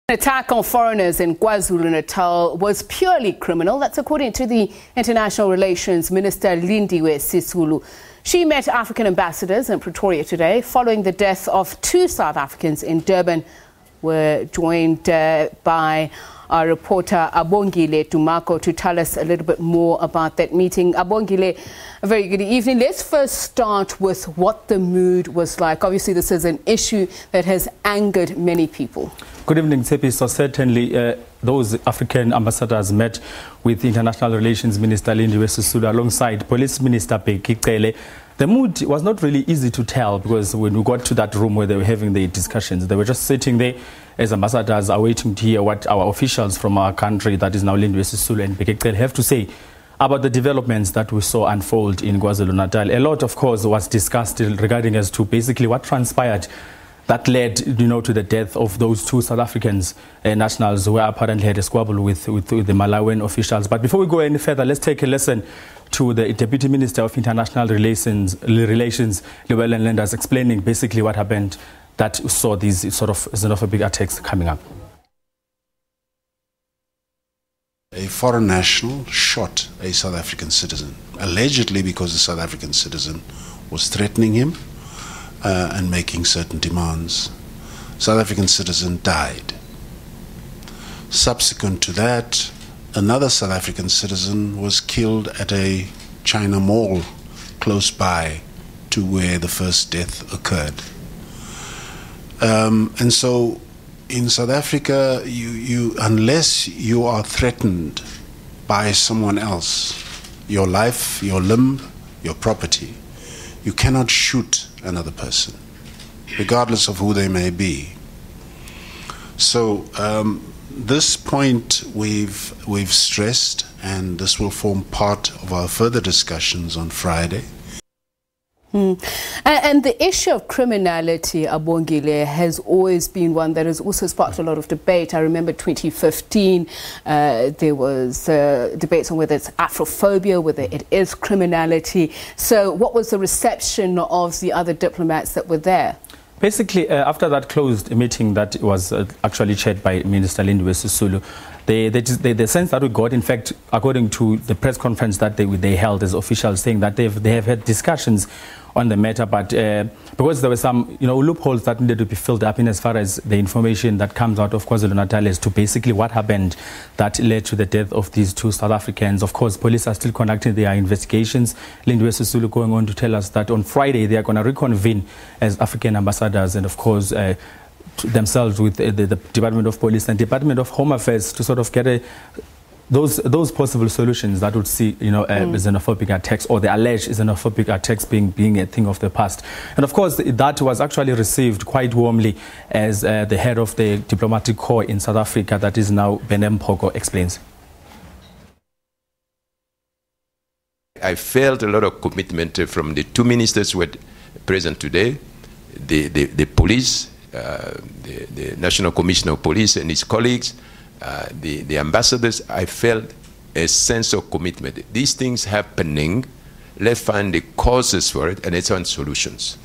An attack on foreigners in KwaZulu-Natal was purely criminal. That's according to the International Relations Minister Lindiwe Sisulu. She met African ambassadors in Pretoria today following the death of 2 South Africans in Durban. We're joined by our reporter Abongile Dumako to tell us a little bit more about that meeting. Abongile, a very good evening. Let's first start with what the mood was like. Obviously, this is an issue that has angered many people. Good evening, Tsepi. So certainly those African ambassadors met with International Relations Minister Lindiwe Sisulu alongside Police Minister Bekicele. The mood was not really easy to tell because when we got to that room where they were having the discussions, they were just sitting there as ambassadors are waiting to hear what our officials from our country, that is now Lindiwe Sisulu and Bekicele, have to say about the developments that we saw unfold in KwaZulu-Natal. A lot, of course, was discussed regarding as to basically what transpired that led, to the death of those 2 South Africans nationals who apparently had a squabble with the Malawian officials. But before we go any further, let's take a listen to the Deputy Minister of International Relations, Llewellyn Landers, explaining basically what happened that saw these sort of xenophobic attacks coming up. A foreign national shot a South African citizen, allegedly because the South African citizen was threatening him and making certain demands. South African citizen died. Subsequent to that, another South African citizen was killed at a China mall close by to where the first death occurred. And so in South Africa, unless you are threatened by someone else, your life, your limb, your property, you cannot shoot another person, regardless of who they may be. So this point we've stressed, and this will form part of our further discussions on Friday. And the issue of criminality, Abongile, has always been one that has also sparked a lot of debate. I remember 2015, there was debates on whether it's Afrophobia, whether it is criminality. So what was the reception of the other diplomats that were there? Basically, after that closed meeting that was actually chaired by Minister Lindiwe Sisulu, the sense that we got, in fact, according to the press conference that they held as officials, saying that they have had discussions on the matter, but because there were some loopholes that needed to be filled up in as far as the information that comes out of KwaZulu-Natal as to basically what happened that led to the death of these 2 South Africans. Of course, police are still conducting their investigations. Lindiwe Sisulu going on to tell us that on Friday they are going to reconvene as African ambassadors and, of course, themselves with the Department of Police and Department of Home Affairs to sort of get those possible solutions that would see xenophobic attacks or the alleged xenophobic attacks being a thing of the past. And of course that was actually received quite warmly, as the head of the diplomatic corps in South Africa, that is now Benem Poko, explains. I felt a lot of commitment from the 2 ministers who were present today, the police, the National Commissioner of Police and his colleagues, the ambassadors. I felt a sense of commitment. These things happening, let's find the causes for it and let's find solutions.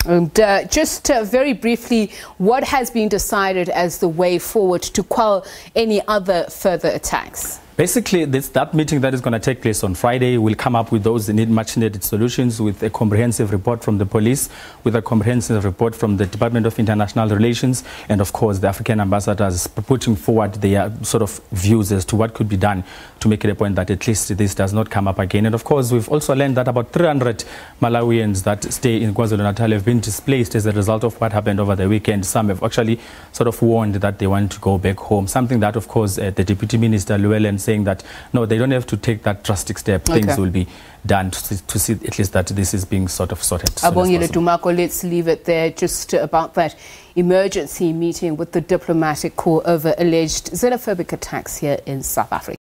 And just very briefly, what has been decided as the way forward to quell any other further attacks? Basically, that meeting that is going to take place on Friday will come up with those much needed solutions, with a comprehensive report from the police, with a comprehensive report from the Department of International Relations, and of course the African ambassadors putting forward their sort of views as to what could be done to make it a point that at least this does not come up again. And of course, we've also learned that about 300 Malawians that stay in KwaZulu-Natal have been displaced as a result of what happened over the weekend. Some have actually sort of warned that they want to go back home, something that, of course, the Deputy Minister Llewellyn saying that no, they don't have to take that drastic step. Okay. Things will be done to see at least that this is being sort of sorted. Abongile Dumako, let's leave it there. Just about that emergency meeting with the diplomatic corps over alleged xenophobic attacks here in South Africa.